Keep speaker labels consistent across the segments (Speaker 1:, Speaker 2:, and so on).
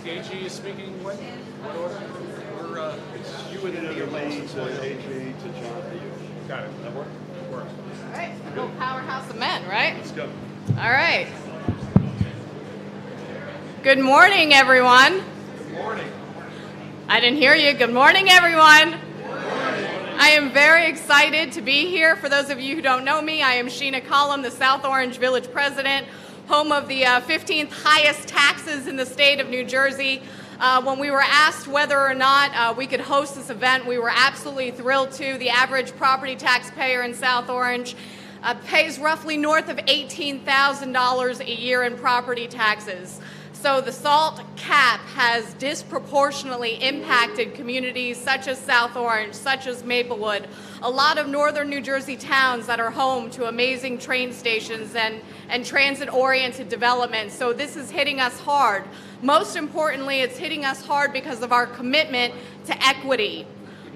Speaker 1: AG is speaking what order?
Speaker 2: It's you and then your me to AG to John to you.
Speaker 1: Got it. That work? Works.
Speaker 3: All right, a little powerhouse of men, right?
Speaker 1: Let's go.
Speaker 3: All right. Good morning, everyone.
Speaker 1: Good morning.
Speaker 3: I didn't hear you. Good morning, everyone. I am very excited to be here. For those of you who don't know me, I am Sheena Collum, the South Orange Village President, home of the 15th highest taxes in the state of New Jersey. When we were asked whether or not we could host this event, we were absolutely thrilled to. The average property taxpayer in South Orange pays roughly north of $18,000 a year in property taxes. So the SALT cap has disproportionately impacted communities such as South Orange, such as Maplewood, a lot of northern New Jersey towns that are home to amazing train stations and transit-oriented development. So this is hitting us hard. Most importantly, it's hitting us hard because of our commitment to equity.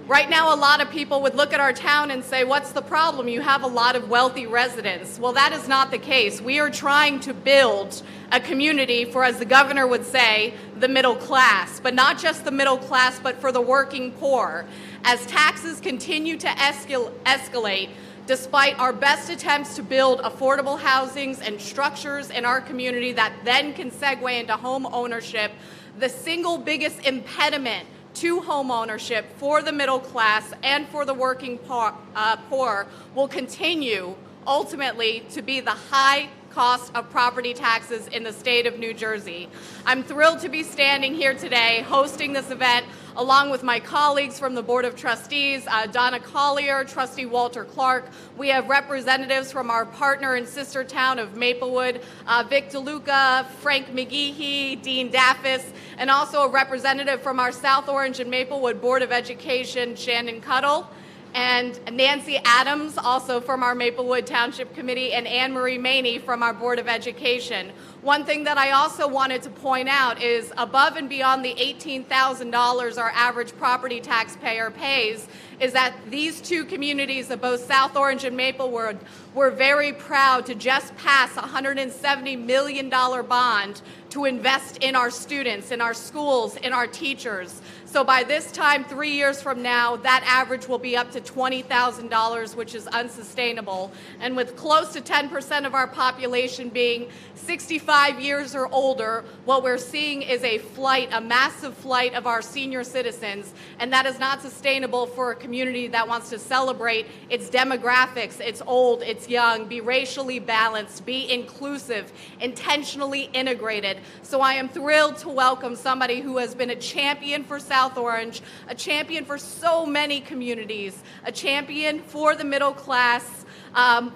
Speaker 3: Right now, a lot of people would look at our town and say, what's the problem? You have a lot of wealthy residents. Well, that is not the case. We are trying to build a community for, as the governor would say, the middle class, but not just the middle class, but for the working poor. As taxes continue to escalate, despite our best attempts to build affordable housings and structures in our community that then can segue into home ownership, the single biggest impediment to home ownership for the middle class and for the working poor will continue ultimately to be the high cost of property taxes in the state of New Jersey. I'm thrilled to be standing here today hosting this event along with my colleagues from the Board of Trustees, Donna Collier, Trustee Walter Clark. We have representatives from our partner and sister town of Maplewood, Vic DeLuca, Frank McGeehee, Dean Daffis, and also a representative from our South Orange and Maplewood Board of Education, Shannon Cuddle, and Nancy Adams, also from our Maplewood Township Committee, and Anne Marie Maney from our Board of Education. One thing that I also wanted to point out is above and beyond the $18,000 our average property taxpayer pays, is that these two communities of both South Orange and Maplewood were very proud to just pass a $170 million bond to invest in our students, in our schools, in our teachers. So by this time, 3 years from now, that average will be up to $20,000, which is unsustainable. And with close to 10% of our population being 65 years or older, what we're seeing is a flight, a massive flight of our senior citizens, and that is not sustainable for a community that wants to celebrate its demographics, its old, its young, be racially balanced, be inclusive, intentionally integrated. So I am thrilled to welcome somebody who has been a champion for South Orange, a champion for so many communities, a champion for the middle class.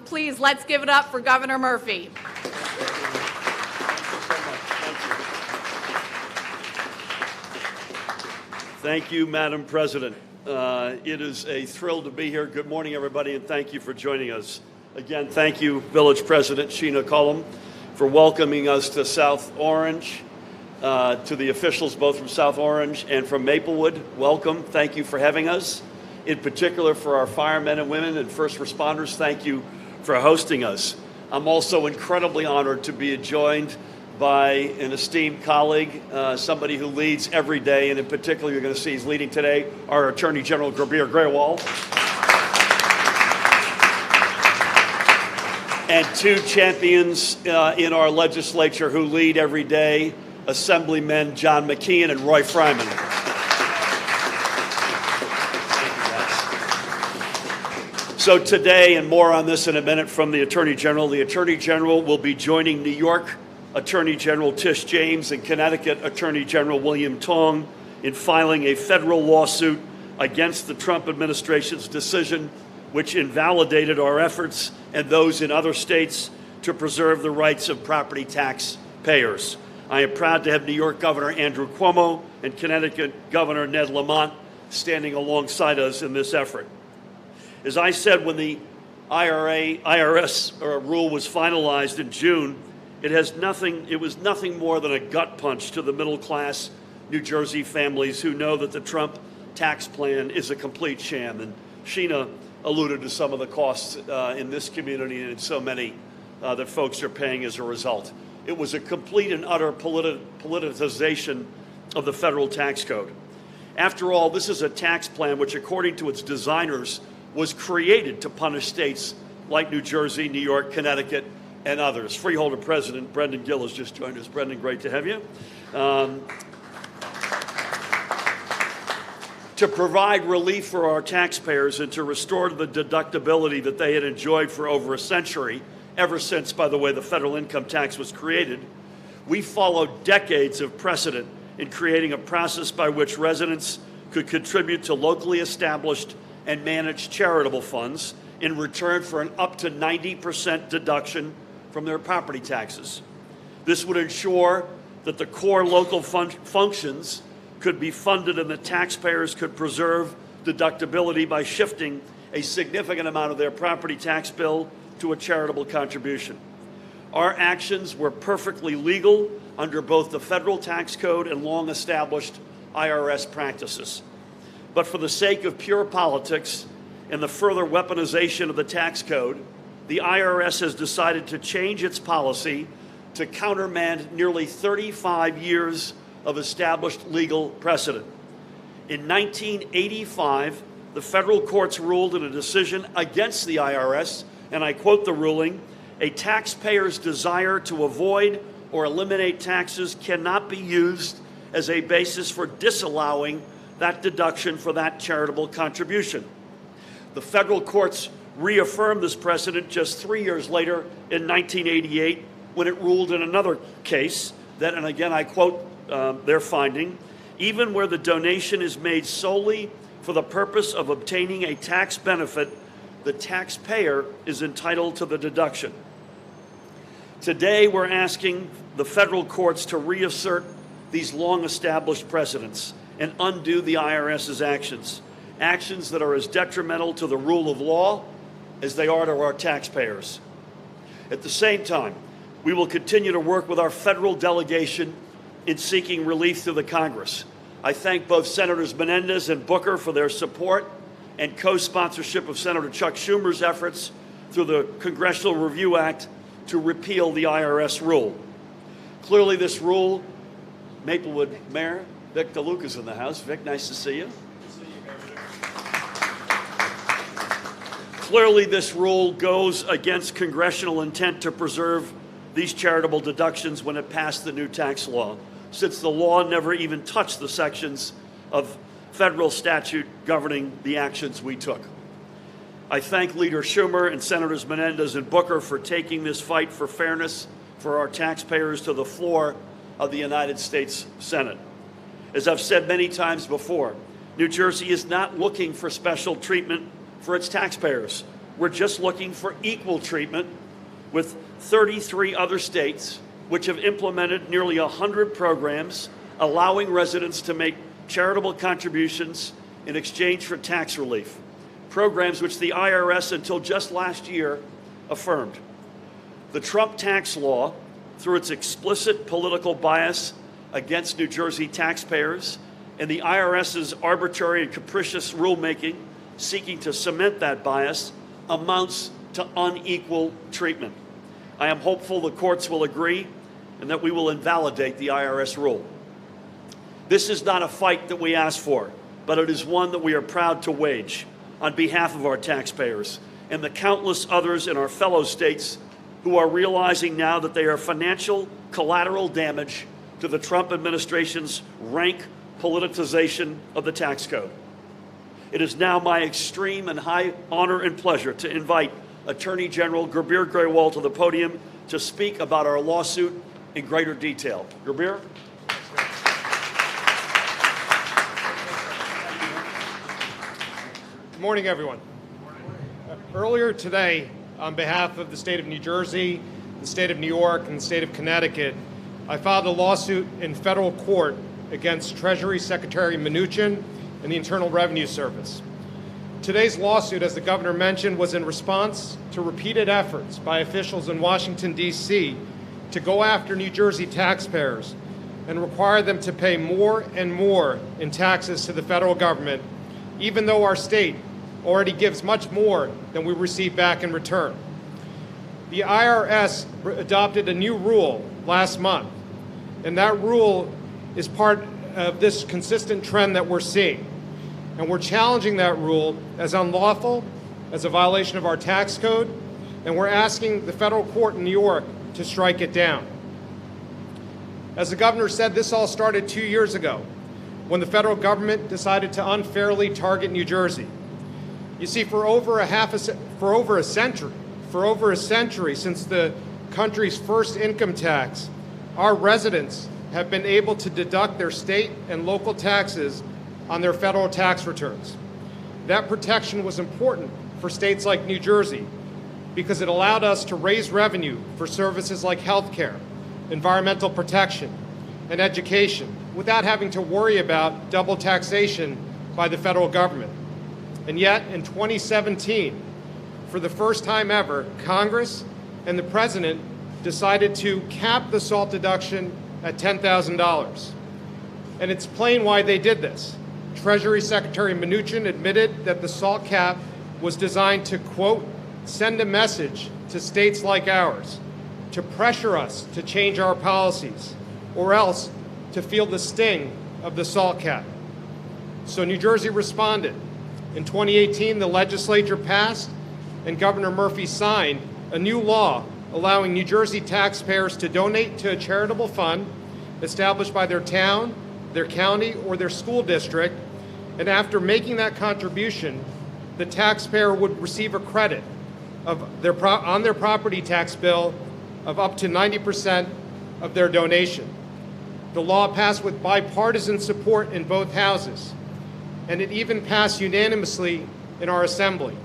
Speaker 3: Please, let's give it up for Governor Murphy.
Speaker 2: Thank you, Madam President. It is a thrill to be here. Good morning, everybody, and thank you for joining us. Again, thank you, Village President Sheena Collum, for welcoming us to South Orange, to the officials both from South Orange and from Maplewood. Welcome. Thank you for having us. In particular, for our firemen and women and first responders, thank you for hosting us. I'm also incredibly honored to be joined by an esteemed colleague, somebody who leads every day, and in particular, you're going to see he's leading today, our Attorney General Gurbir Grewal. And two champions in our legislature who lead every day, Assemblymen John McKeon and Roy Fryman. So today, and more on this in a minute from the Attorney General will be joining New York Attorney General Tish James and Connecticut Attorney General William Tong in filing a federal lawsuit against the Trump administration's decision, which invalidated our efforts and those in other states to preserve the rights of property tax payers. I am proud to have New York Governor Andrew Cuomo and Connecticut Governor Ned Lamont standing alongside us in this effort. As I said, when the IRS rule was finalized in June, it was nothing more than a gut punch to the middle class New Jersey families who know that the Trump tax plan is a complete sham. And Sheena alluded to some of the costs in this community and in so many that folks are paying as a result. It was a complete and utter politicization of the federal tax code. After all, this is a tax plan which, according to its designers, was created to punish states like New Jersey, New York, Connecticut, and others. Freeholder President Brendan Gill has just joined us. Brendan, great to have you. To provide relief for our taxpayers and to restore the deductibility that they had enjoyed for over a century, ever since, by the way, the federal income tax was created, we followed decades of precedent in creating a process by which residents could contribute to locally established and managed charitable funds in return for an up to 90% deduction from their property taxes. This would ensure that the core local functions could be funded and the taxpayers could preserve deductibility by shifting a significant amount of their property tax bill to a charitable contribution. Our actions were perfectly legal under both the federal tax code and long-established IRS practices. But for the sake of pure politics and the further weaponization of the tax code, the IRS has decided to change its policy to countermand nearly 35 years of established legal precedent. In 1985, the federal courts ruled in a decision against the IRS, and I quote the ruling, "A taxpayer's desire to avoid or eliminate taxes cannot be used as a basis for disallowing that deduction for that charitable contribution." The federal courts reaffirmed this precedent just 3 years later in 1988 when it ruled in another case that, and again I quote their finding, "Even where the donation is made solely for the purpose of obtaining a tax benefit, the taxpayer is entitled to the deduction." Today, we're asking the federal courts to reassert these long-established precedents and undo the IRS's actions, actions that are as detrimental to the rule of law as they are to our taxpayers. At the same time, we will continue to work with our federal delegation in seeking relief through the Congress. I thank both Senators Menendez and Booker for their support and co-sponsorship of Senator Chuck Schumer's efforts through the Congressional Review Act to repeal the IRS rule. Clearly this rule, Maplewood Mayor Vic DeLuca's in the house. Vic, nice to see you. Clearly this rule goes against congressional intent to preserve these charitable deductions when it passed the new tax law, since the law never even touched the sections of federal statute governing the actions we took. I thank Leader Schumer and Senators Menendez and Booker for taking this fight for fairness for our taxpayers to the floor of the United States Senate. As I've said many times before, New Jersey is not looking for special treatment for its taxpayers. We're just looking for equal treatment with 33 other states which have implemented nearly 100 programs allowing residents to make charitable contributions in exchange for tax relief, programs which the IRS until just last year affirmed. The Trump tax law, through its explicit political bias against New Jersey taxpayers and the IRS's arbitrary and capricious rulemaking seeking to cement that bias, amounts to unequal treatment. I am hopeful the courts will agree and that we will invalidate the IRS rule. This is not a fight that we asked for, but it is one that we are proud to wage on behalf of our taxpayers and the countless others in our fellow states who are realizing now that they are financial collateral damage to the Trump administration's rank politicization of the tax code. It is now my extreme and high honor and pleasure to invite Attorney General Gurbir Grewal to the podium to speak about our lawsuit in greater detail. Gurbir?
Speaker 1: Good morning, everyone. Earlier today, on behalf of the state of New Jersey, the state of New York, and the state of Connecticut, I filed a lawsuit in federal court against Treasury Secretary Mnuchin and the Internal Revenue Service. Today's lawsuit, as the governor mentioned, was in response to repeated efforts by officials in Washington, D.C. to go after New Jersey taxpayers and require them to pay more and more in taxes to the federal government, even though our state already gives much more than we receive back in return. The IRS adopted a new rule last month, and that rule is part of this consistent trend that we're seeing. And we're challenging that rule as unlawful, as a violation of our tax code, and we're asking the federal court in New York to strike it down. As the governor said, this all started 2 years ago when the federal government decided to unfairly target New Jersey. You see, for over a century since the country's first income tax, our residents have been able to deduct their state and local taxes on their federal tax returns. That protection was important for states like New Jersey because it allowed us to raise revenue for services like healthcare, environmental protection, and education without having to worry about double taxation by the federal government. And yet, in 2017, for the first time ever, Congress and the President decided to cap the SALT deduction at $10,000. And it's plain why they did this. Treasury Secretary Mnuchin admitted that the SALT cap was designed to, quote, send a message to states like ours, to pressure us to change our policies, or else to feel the sting of the SALT cap. So New Jersey responded. In 2018, the legislature passed and Governor Murphy signed a new law allowing New Jersey taxpayers to donate to a charitable fund established by their town, their county, or their school district, and after making that contribution, the taxpayer would receive a credit on their property tax bill of up to 90% of their donation. The law passed with bipartisan support in both houses, and it even passed unanimously in our assembly.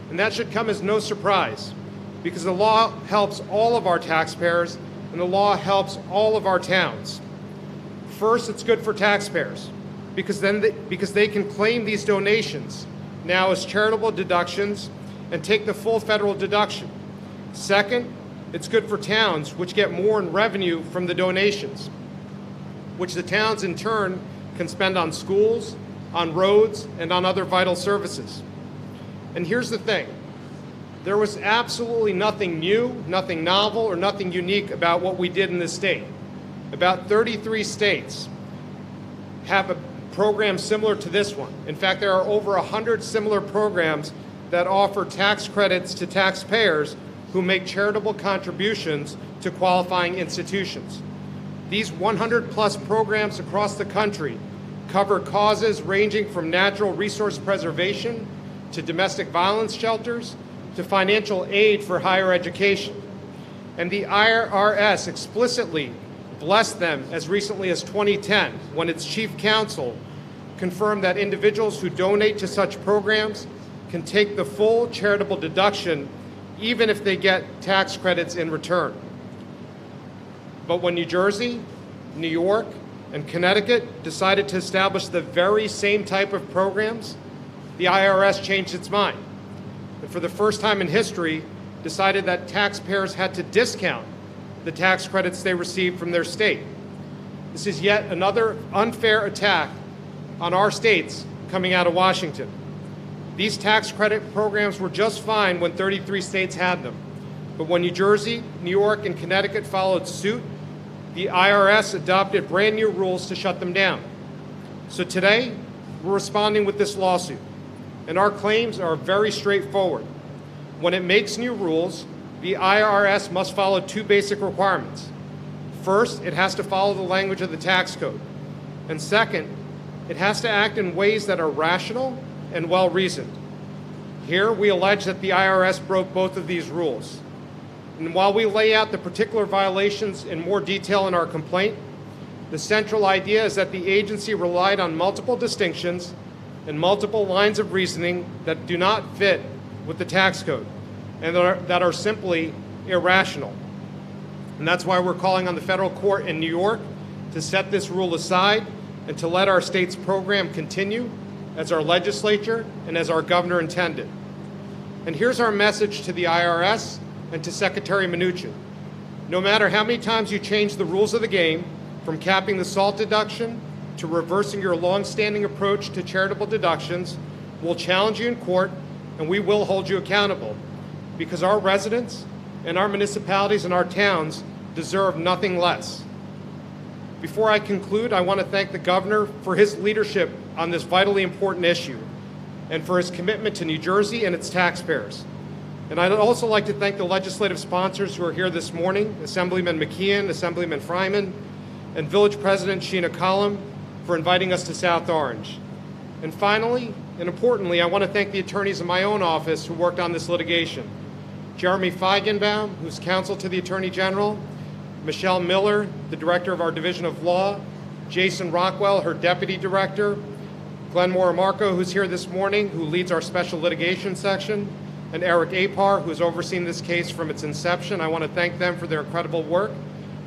Speaker 1: And that should come as no surprise, because the law helps all of our taxpayers and the law helps all of our towns. First, it's good for taxpayers because they can claim these donations now as charitable deductions and take the full federal deduction. Second, it's good for towns, which get more in revenue from the donations, which the towns in turn can spend on schools, on roads, and on other vital services. And here's the thing. There was absolutely nothing new, nothing novel, or nothing unique about what we did in this state. About 33 states have a program similar to this one. In fact, there are over 100 similar programs that offer tax credits to taxpayers who make charitable contributions to qualifying institutions. These 100-plus programs across the country cover causes ranging from natural resource preservation to domestic violence shelters to financial aid for higher education. And the IRS explicitly blessed them as recently as 2010 when its chief counsel confirmed that individuals who donate to such programs can take the full charitable deduction even if they get tax credits in return. But when New Jersey, New York, and Connecticut decided to establish the very same type of programs, the IRS changed its mind. And for the first time in history, decided that taxpayers had to discount the tax credits they received from their state. This is yet another unfair attack on our states coming out of Washington. These tax credit programs were just fine when 33 states had them. But when New Jersey, New York, and Connecticut followed suit, the IRS adopted brand new rules to shut them down. So today, we're responding with this lawsuit. And our claims are very straightforward. When it makes new rules, the IRS must follow two basic requirements. First, it has to follow the language of the tax code. And second, it has to act in ways that are rational and well-reasoned. Here, we allege that the IRS broke both of these rules. And while we lay out the particular violations in more detail in our complaint, the central idea is that the agency relied on multiple distinctions and multiple lines of reasoning that do not fit with the tax code and that are simply irrational. And that's why we're calling on the federal court in New York to set this rule aside and to let our state's program continue as our legislature and as our governor intended. And here's our message to the IRS and to Secretary Mnuchin. No matter how many times you change the rules of the game, from capping the SALT deduction to reversing your long-standing approach to charitable deductions, we'll challenge you in court and we will hold you accountable because our residents and our municipalities and our towns deserve nothing less. Before I conclude, I want to thank the governor for his leadership on this vitally important issue and for his commitment to New Jersey and its taxpayers. And I'd also like to thank the legislative sponsors who are here this morning, Assemblyman McKeon, Assemblyman Fryman, and Village President Sheena Collum for inviting us to South Orange. And finally, and importantly, I want to thank the attorneys in my own office who worked on this litigation. Jeremy Feigenbaum, who's counsel to the Attorney General, Michelle Miller, the director of our Division of Law, Jason Rockwell, her deputy director, Glenn Moramarco, who's here this morning, who leads our special litigation section, and Eric Apar, who has overseen this case from its inception. I want to thank them for their incredible work.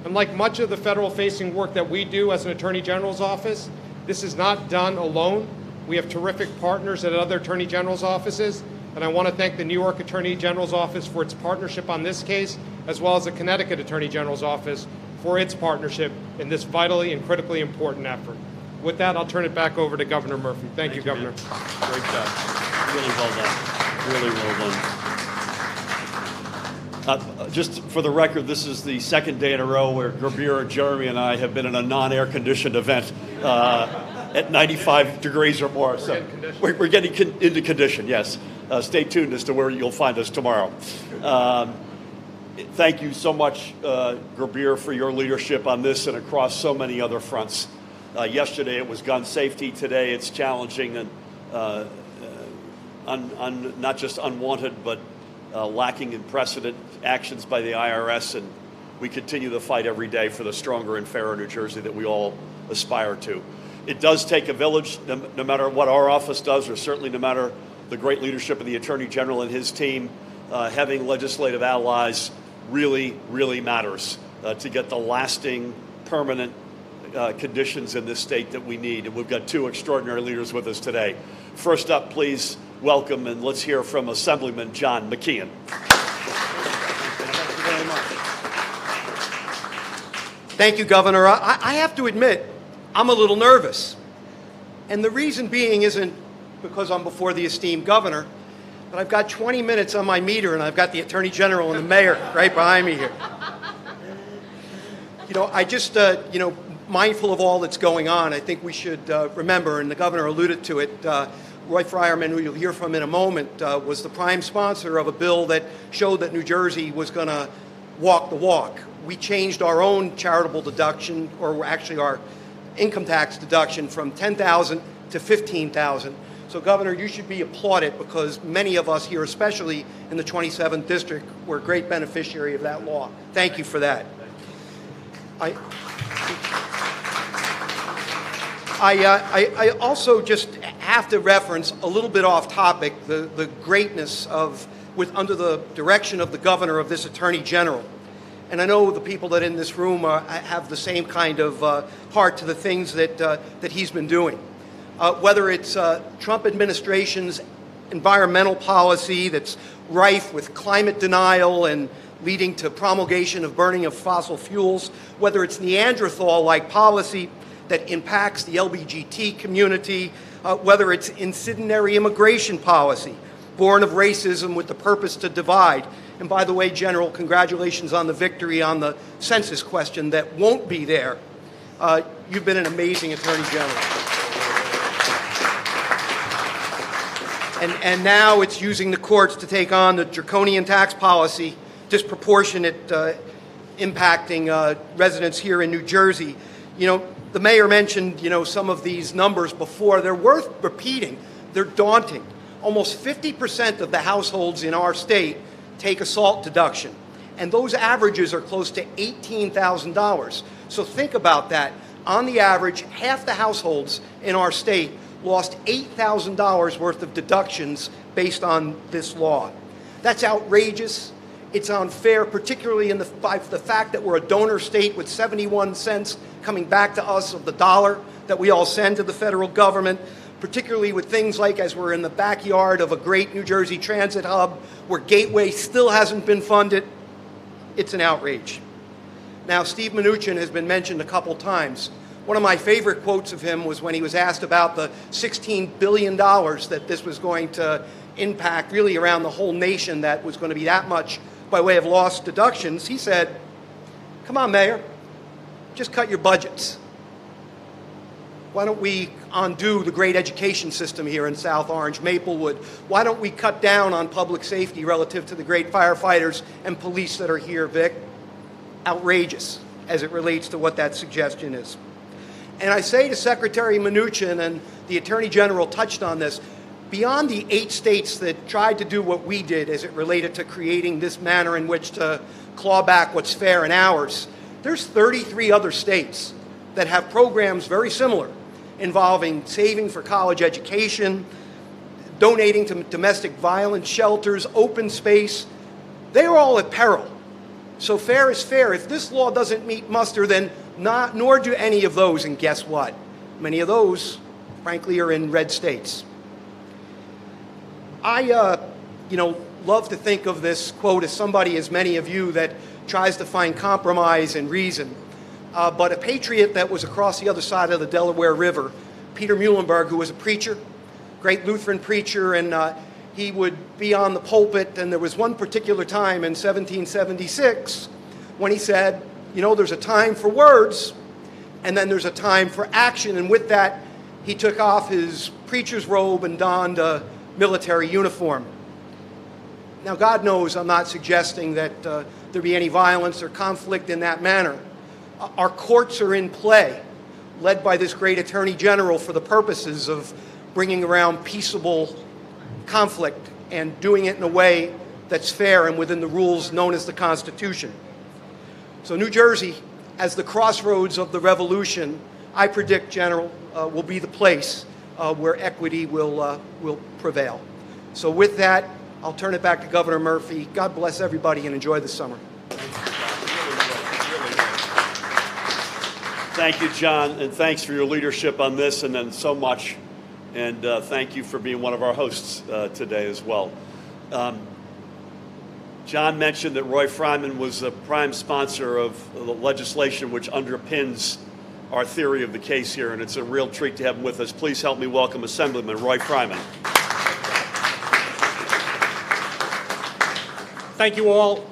Speaker 1: And like much of the federal-facing work that we do as an Attorney General's office, this is not done alone. We have terrific partners at other Attorney General's offices, and I want to thank the New York Attorney General's office for its partnership on this case, as well as the Connecticut Attorney General's office for its partnership in this vitally and critically important effort. With that, I'll turn it back over to Governor Murphy. Thank you, Governor.
Speaker 2: Man. Great job. Really well done. Really well done. Just for the record, this is the second day in a row where Gurbir, Jeremy, and I have been in a non-air conditioned event at 95 degrees or more. So we're getting into condition, yes. Stay tuned as to where you'll find us tomorrow. Thank you so much, Gurbir, for your leadership on this and across so many other fronts. Yesterday it was gun safety. Today it's challenging and not just unwanted, but lacking in precedent actions by the IRS, and we continue the fight every day for the stronger and fairer New Jersey that we all aspire to. It does take a village, no matter what our office does, or certainly no matter the great leadership of the Attorney General and his team. Having legislative allies really, really matters to get the lasting, permanent conditions in this state that we need. And we've got two extraordinary leaders with us today. First up, please welcome and let's hear from Assemblyman John McKeon.
Speaker 4: Thank you very much. Thank you, Governor. I have to admit, I'm a little nervous. And the reason being isn't because I'm before the esteemed governor, but I've got 20 minutes on my meter and I've got the Attorney General and the Mayor right behind me here. You know, I just, mindful of all that's going on, I think we should remember, and the Governor alluded to it, Roy Fryerman, who you'll hear from in a moment, was the prime sponsor of a bill that showed that New Jersey was going to walk the walk. We changed our own charitable deduction, or actually our income tax deduction, from $10,000 to $15,000. So, Governor, you should be applauded because many of us here, especially in the 27th District, were a great beneficiary of that law. Thank you for that. I also just have to reference a little bit off topic the greatness of, under the direction of the governor of this Attorney General. And I know the people that in this room have the same kind of heart to the things that he's been doing. Whether it's Trump administration's environmental policy that's rife with climate denial and leading to promulgation of burning of fossil fuels, whether it's Neanderthal-like policy that impacts the LGBT community, whether it's incendiary immigration policy, born of racism with the purpose to divide. And by the way, General, congratulations on the victory on the census question that won't be there. You've been an amazing Attorney General. And now it's using the courts to take on the draconian tax policy, disproportionate impacting residents here in New Jersey. You know, the mayor mentioned, some of these numbers before. They're worth repeating. They're daunting. Almost 50% of the households in our state take a SALT deduction, and those averages are close to $18,000. So think about that. On the average, half the households in our state lost $8,000 worth of deductions based on this law. That's outrageous. It's unfair, particularly in the fact that we're a donor state with 71 cents coming back to us of the dollar that we all send to the federal government, particularly with things like as we're in the backyard of a great New Jersey transit hub where Gateway still hasn't been funded. It's an outrage. Now, Steve Mnuchin has been mentioned a couple times. One of my favorite quotes of him was when he was asked about the $16 billion that this was going to impact really around the whole nation, that was going to be that much by way of lost deductions. He said, "Come on, Mayor, just cut your budgets." Why don't we undo the great education system here in South Orange, Maplewood? Why don't we cut down on public safety relative to the great firefighters and police that are here, Vic? Outrageous as it relates to what that suggestion is. And I say to Secretary Mnuchin, and the Attorney General touched on this, beyond the 8 states that tried to do what we did as it related to creating this manner in which to claw back what's fair in ours, there's 33 other states that have programs very similar involving saving for college education, donating to domestic violence shelters, open space. They're all at peril. So fair is fair. If this law doesn't meet muster, then nor do any of those. And guess what? Many of those, frankly, are in red states. I, love to think of this quote as somebody, as many of you, that tries to find compromise and reason. But a patriot that was across the other side of the Delaware River, Peter Muhlenberg, who was a preacher, great Lutheran preacher, and he would be on the pulpit, and there was one particular time in 1776 when he said, there's a time for words, and then there's a time for action, and with that, he took off his preacher's robe and donned a military uniform. Now, God knows I'm not suggesting that there be any violence or conflict in that manner. Our courts are in play, led by this great Attorney General, for the purposes of bringing around peaceable conflict and doing it in a way that's fair and within the rules known as the Constitution. So New Jersey, as the crossroads of the revolution, I predict, General, will be the place where equity will prevail. So with that, I'll turn it back to Governor Murphy. God bless everybody and enjoy the summer.
Speaker 2: Thank you, John, and thanks for your leadership on this and then so much. And thank you for being one of our hosts today as well. John mentioned that Roy Fryman was a prime sponsor of the legislation which underpins our theory of the case here, and it's a real treat to have him with us. Please help me welcome Assemblyman Roy Fryman.
Speaker 5: Thank you all.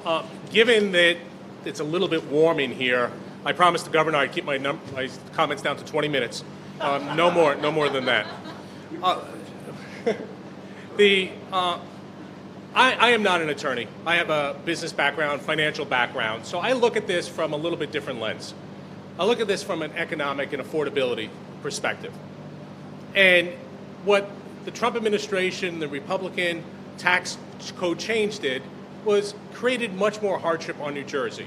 Speaker 5: Given that it's a little bit warm in here, I promised the governor I'd keep my comments down to 20 minutes. No more than that. I am not an attorney. I have a business background, financial background, so I look at this from a little bit different lens. I look at this from an economic and affordability perspective. And what the Trump administration, the Republican tax code change did was created much more hardship on New Jersey.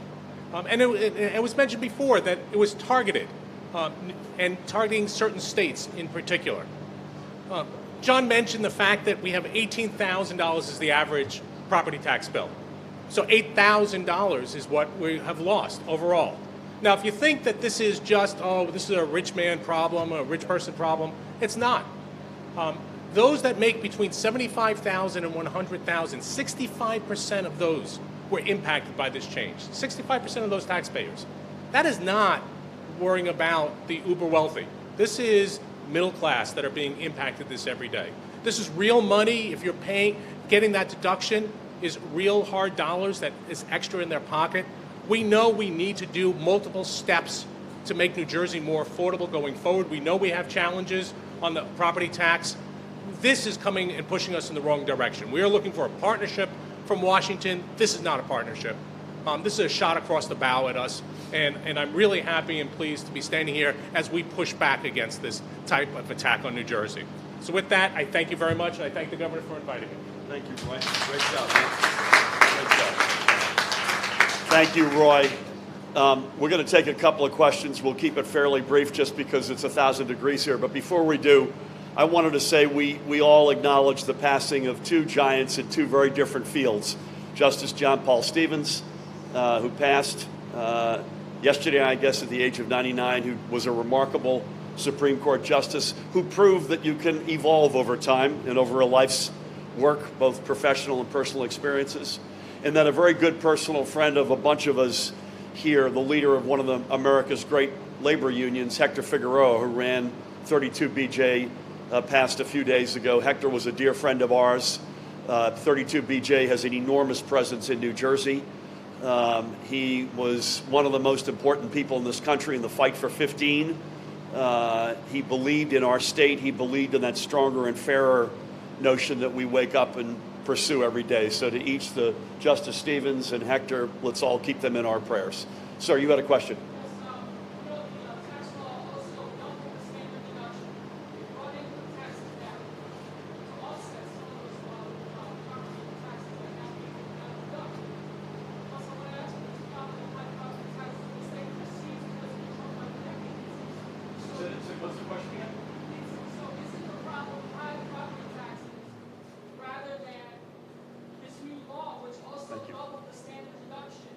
Speaker 5: And it was mentioned before that it was targeted and targeting certain states in particular. John mentioned the fact that we have $18,000 as the average property tax bill. So $8,000 is what we have lost overall. Now, if you think that this is just, this is a rich man problem, a rich person problem, it's not. Those that make between $75,000 and $100,000, 65% of those were impacted by this change. 65% of those taxpayers. That is not worrying about the uber wealthy. This is middle class that are being impacted this every day. This is real money. If you're getting that deduction is real hard dollars that is extra in their pocket. We know we need to do multiple steps to make New Jersey more affordable going forward. We know we have challenges on the property tax. This is coming and pushing us in the wrong direction. We are looking for a partnership from Washington. This is not a partnership. This is a shot across the bow at us, and I'm really happy and pleased to be standing here as we push back against this type of attack on New Jersey. So with that, I thank you very much, and I thank the governor for inviting me.
Speaker 2: Thank you, Roy. Great job, man. Great job. Thank you, Roy. We're going to take a couple of questions. We'll keep it fairly brief just because it's 1,000 degrees here. But before we do, I wanted to say we all acknowledge the passing of two giants in two very different fields. Justice John Paul Stevens, who passed yesterday, I guess, at the age of 99, who was a remarkable Supreme Court justice who proved that you can evolve over time and over a life's work, both professional and personal experiences. And then a very good personal friend of a bunch of us here, the leader of one of America's great labor unions, Hector Figueroa, who ran 32BJ, passed a few days ago. Hector was a dear friend of ours. 32BJ has an enormous presence in New Jersey. He was one of the most important people in this country in the fight for 15 He believed in our state. He believed in that stronger and fairer notion that we wake up and pursue every day. So to each, the Justice Stevens and Hector, let's all keep them in our prayers. Sir, you had a question.
Speaker 5: What's the question again?
Speaker 6: So is it the problem with high property taxes rather than this new law, which also doubled the standard deduction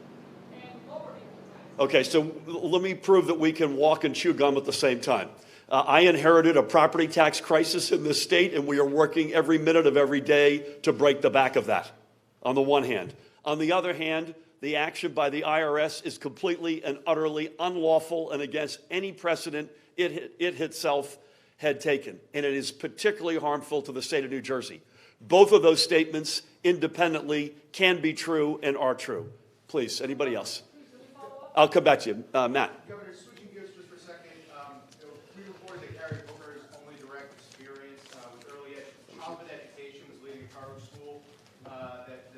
Speaker 6: and lowered income tax?
Speaker 2: Okay, so let me prove that we can walk and chew gum at the same time. I inherited a property tax crisis in this state, and we are working every minute of every day to break the back of that, on the one hand. On the other hand, the action by the IRS is completely and utterly unlawful and against any precedent it itself had taken, and it is particularly harmful to the state of New Jersey. Both of those statements independently can be true and are true. Please, anybody else? I'll come back to you. Matt.
Speaker 7: Governor, switching gears just for a second, we reported that Gary Booker's only direct experience with early childhood education was leading a charter school that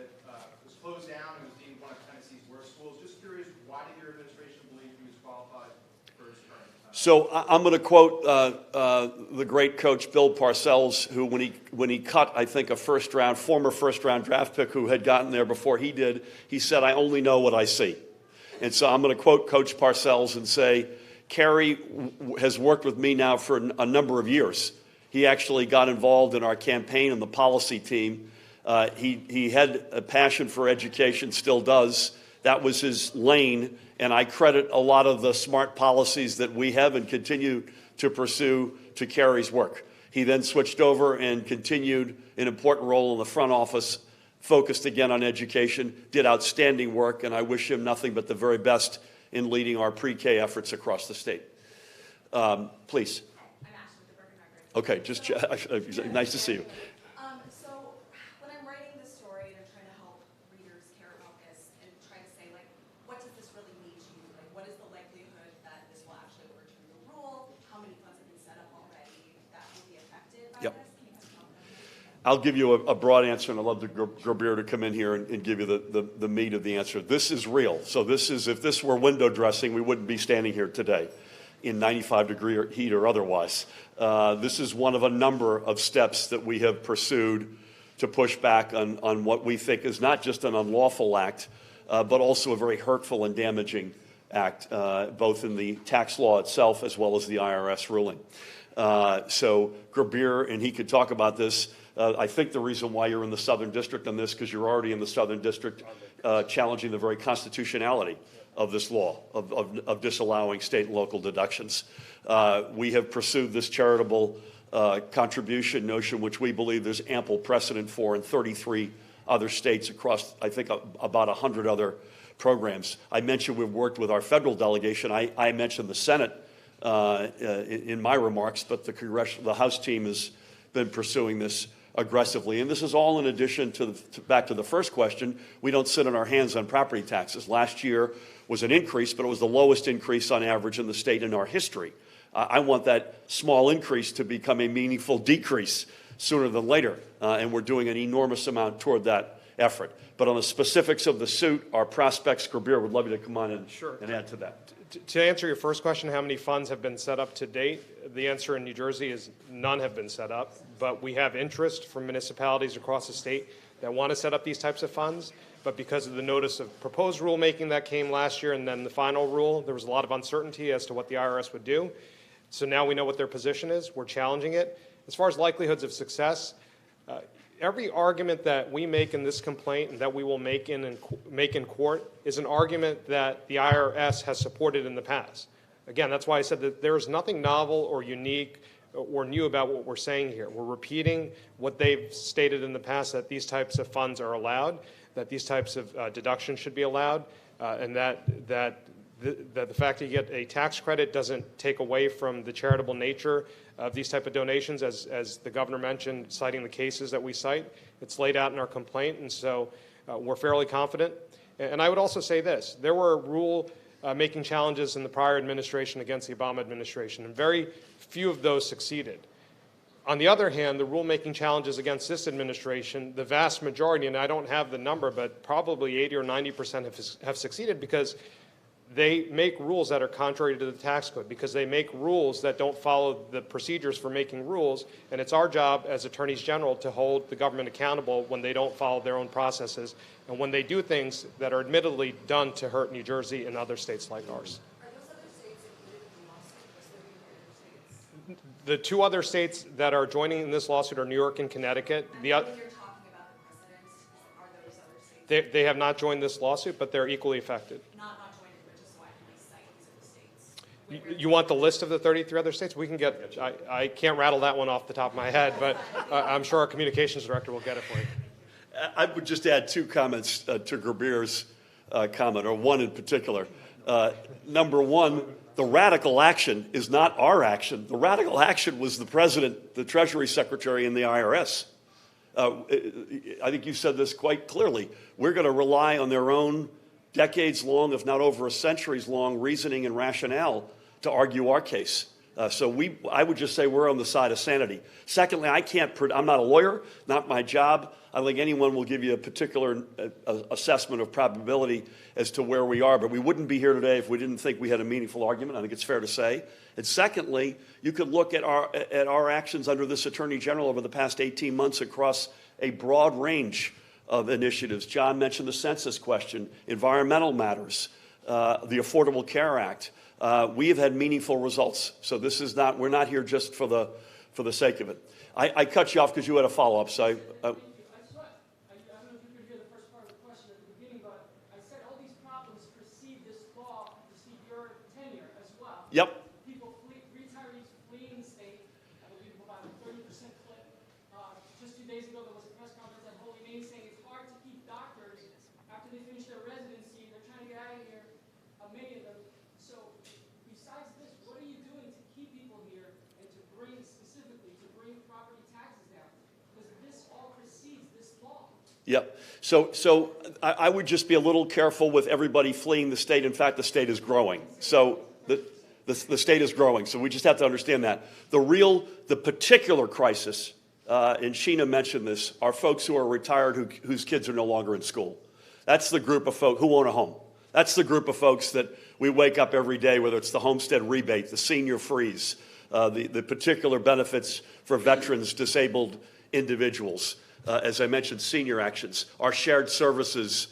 Speaker 7: was closed down and was deemed one of Tennessee's worst schools. Just curious, why did your administration believe he was qualified for his term?
Speaker 2: So I'm going to quote the great coach Bill Parcells, who when he cut, I think, a former first round draft pick who had gotten there before he did, he said, "I only know what I see." And so I'm going to quote Coach Parcells and say, Kerry has worked with me now for a number of years. He actually got involved in our campaign and the policy team. He had a passion for education, still does. That was his lane, and I credit a lot of the smart policies that we have and continue to pursue to Kerry's work. He then switched over and continued an important role in the front office, focused again on education, did outstanding work, and I wish him nothing but the very best in leading our pre-K efforts across the state. Please.
Speaker 8: I'm Ashley with the Bergen Record.
Speaker 2: Okay, nice to see you.
Speaker 8: So when I'm writing this story and I'm trying to help readers care about this and try to say, like, what does this really mean to you? Like, what is the likelihood that this will actually overturn the rule? How many funds have been set up already that will be affected by
Speaker 2: Yep.
Speaker 8: this? Can you talk about that?
Speaker 2: I'll give you a broad answer, and I'd love Gurbir to come in here and give you the meat of the answer. This is real. So this is, if this were window dressing, we wouldn't be standing here today in 95-degree heat or otherwise. This is one of a number of steps that we have pursued to push back on what we think is not just an unlawful act, but also a very hurtful and damaging act, both in the tax law itself as well as the IRS ruling. So Gurbir, and he could talk about this. I think the reason why you're in the Southern District on this, because you're already in the Southern District challenging the very constitutionality of this law, of disallowing state and local deductions. We have pursued this charitable contribution notion, which we believe there's ample precedent for in 33 other states across, I think, about 100 other programs. I mentioned we've worked with our federal delegation. I mentioned the Senate in my remarks, but the House team has been pursuing this aggressively. And this is all in addition to back to the first question, we don't sit on our hands on property taxes. Last year was an increase, but it was the lowest increase on average in the state in our history. I want that small increase to become a meaningful decrease sooner than later, and we're doing an enormous amount toward that effort. But on the specifics of the suit, our prospects, Gurbir, would love you to come on and add to that.
Speaker 1: To answer your first question, how many funds have been set up to date? The answer in New Jersey is none have been set up, but we have interest from municipalities across the state that want to set up these types of funds. But because of the notice of proposed rulemaking that came last year and then the final rule, there was a lot of uncertainty as to what the IRS would do. So now we know what their position is. We're challenging it. As far as likelihoods of success, every argument that we make in this complaint and that we will make in court is an argument that the IRS has supported in the past. Again, that's why I said that there is nothing novel or unique or new about what we're saying here. We're repeating what they've stated in the past, that these types of funds are allowed, that these types of deductions should be allowed, and that the fact that you get a tax credit doesn't take away from the charitable nature of these type of donations, as the governor mentioned, citing the cases that we cite. It's laid out in our complaint, and so we're fairly confident. And I would also say this. There were Rule making challenges in the prior administration against the Obama administration, and very few of those succeeded. On the other hand, the rulemaking challenges against this administration, the vast majority, and I don't have the number, but probably 80 or 90% have succeeded because they make rules that are contrary to the tax code, because they make rules that don't follow the procedures for making rules, and it's our job as attorneys general to hold the government accountable when they don't follow their own processes and when they do things that are admittedly done to hurt New Jersey and other states like ours.
Speaker 8: Are those other states included in the lawsuit, or are there other states?
Speaker 1: The two other states that are joining in this lawsuit are New York and Connecticut.
Speaker 8: When you're talking about the precedents, are those other states?
Speaker 1: They have not joined this lawsuit, but they're equally affected.
Speaker 8: Not joined, but just so I can cite these other states.
Speaker 1: You want the list of the 33 other states? We can get, I can't rattle that one off the top of my head, but I'm sure our communications director will get it for you.
Speaker 2: I would just add two comments to Gurbir's comment, or one in particular. Number one, the radical action is not our action. The radical action was the president, the Treasury Secretary, and the IRS. I think you said this quite clearly. We're going to rely on their own decades-long, if not over a centuries-long, reasoning and rationale to argue our case. I would just say we're on the side of sanity. Secondly, I'm not a lawyer, not my job. I don't think anyone will give you a particular assessment of probability as to where we are, but we wouldn't be here today if we didn't think we had a meaningful argument. I think it's fair to say. And secondly, you could look at our actions under this Attorney General over the past 18 months across a broad range of initiatives. John mentioned the census question, environmental matters, the Affordable Care Act. We have had meaningful results. So this is not, we're not here just for the sake of it. I cut you off because you had a follow-up. So
Speaker 6: I don't know if you could hear the first part of the question at the beginning, but I said all these problems precede this law, precede your tenure as well.
Speaker 2: Yep.
Speaker 6: Retirees fleeing the state, I believe about a 30% clip. Just 2 days ago, there was a press conference at Holy Name saying it's hard to keep doctors after they finish their residency. They're trying to get out of here, many of them. So besides this, what are you doing to keep people here and to bring property taxes down? Because this all precedes this law.
Speaker 2: Yep. So I would just be a little careful with everybody fleeing the state. In fact, the state is growing. So the state is growing. So we just have to understand that. The particular crisis, and Sheena mentioned this, are folks who are retired whose kids are no longer in school. That's the group of folks who own a home. That's the group of folks that we wake up every day, whether it's the homestead rebate, the senior freeze, the particular benefits for veterans, disabled individuals. As I mentioned, senior actions, our shared services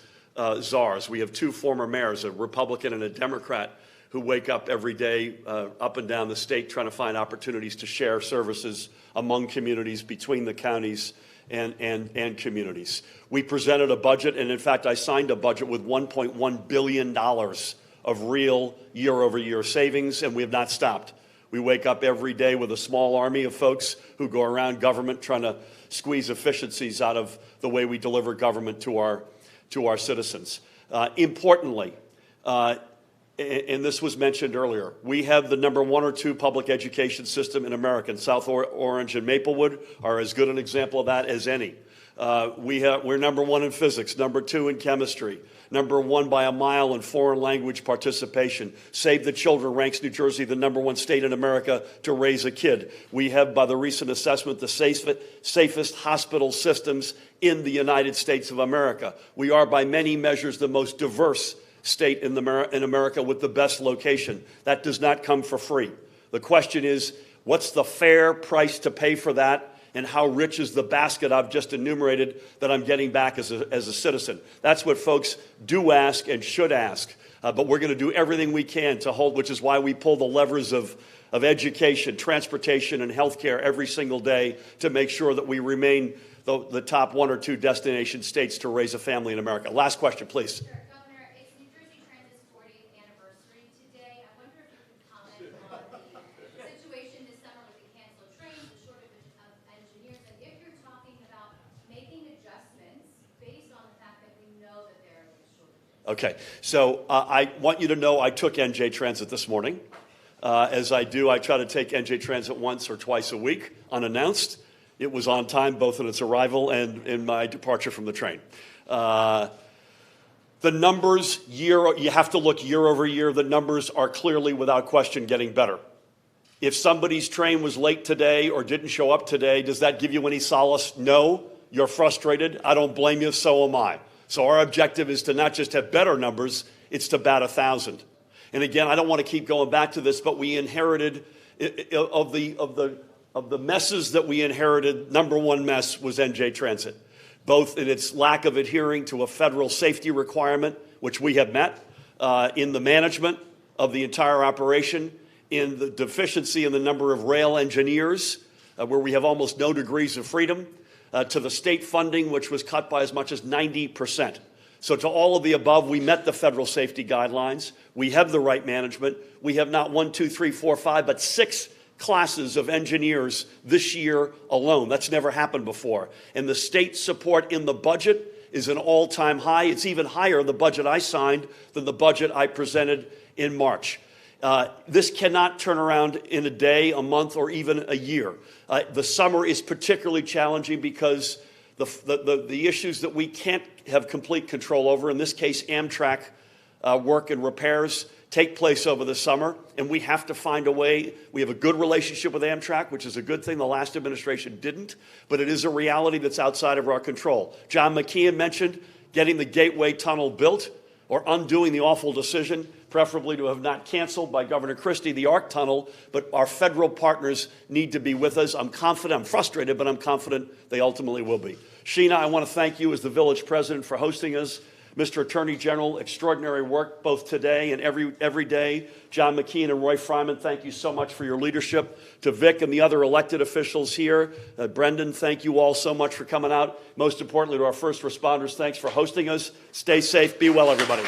Speaker 2: czars. We have two former mayors, a Republican and a Democrat, who wake up every day up and down the state trying to find opportunities to share services among communities, between the counties and communities. We presented a budget, and in fact, I signed a budget with $1.1 billion of real year-over-year savings, and we have not stopped. We wake up every day with a small army of folks who go around government trying to squeeze efficiencies out of the way we deliver government to our citizens. Importantly, and this was mentioned earlier, we have the #1 or 2 public education system in America, and South Orange and Maplewood are as good an example of that as any. We're #1 in physics, #2 in chemistry, #1 by a mile in foreign language participation. Save the Children ranks New Jersey the #1 state in America to raise a kid. We have, by the recent assessment, the safest hospital systems in the United States of America. We are, by many measures, the most diverse state in America with the best location. That does not come for free. The question is, what's the fair price to pay for that? And how rich is the basket I've just enumerated that I'm getting back as a citizen? That's what folks do ask and should ask. But we're going to do everything we can to hold, which is why we pull the levers of education, transportation, and healthcare every single day to make sure that we remain the top 1 or 2 destination states to raise a family in America. Last question, please.
Speaker 9: Sure. Governor, it's New Jersey Transit's 40th anniversary today. I wonder if you could comment on the situation this summer with the canceled trains, the shortage of engineers, and if you're talking about making adjustments based on the fact that we know that there are these shortages.
Speaker 2: Okay, so I want you to know I took NJ Transit this morning. As I do, I try to take NJ Transit once or twice a week, unannounced. It was on time, both in its arrival and in my departure from the train. The numbers, you have to look year over year. The numbers are clearly, without question, getting better. If somebody's train was late today or didn't show up today, does that give you any solace? No. You're frustrated. I don't blame you. So am I. So our objective is to not just have better numbers, it's to bat 1,000. And again, I don't want to keep going back to this, but we inherited, of the messes that we inherited, number one mess was NJ Transit, both in its lack of adhering to a federal safety requirement, which we have met, in the management of the entire operation, in the deficiency in the number of rail engineers, where we have almost no degrees of freedom, to the state funding, which was cut by as much as 90%. So to all of the above, we met the federal safety guidelines. We have the right management. We have not 1, 2, 3, 4, 5, but 6 classes of engineers this year alone. That's never happened before. And the state support in the budget is an all-time high. It's even higher, the budget I signed, than the budget I presented in March. This cannot turn around in a day, a month, or even a year. The summer is particularly challenging because the issues that we can't have complete control over, in this case Amtrak work and repairs, take place over the summer, and we have to find a way. We have a good relationship with Amtrak, which is a good thing. The last administration didn't, but it is a reality that's outside of our control. John McKeon mentioned getting the Gateway Tunnel built or undoing the awful decision, preferably to have not canceled by Governor Christie, the ARC Tunnel, but our federal partners need to be with us. I'm confident, I'm frustrated, but I'm confident they ultimately will be. Sheena, I want to thank you as the village president for hosting us. Mr. Attorney General, extraordinary work both today and every day. John McKeon and Roy Fryman, thank you so much for your leadership. To Vic and the other elected officials here, Brendan, thank you all so much for coming out. Most importantly, to our first responders, thanks for hosting us. Stay safe, be well, everybody.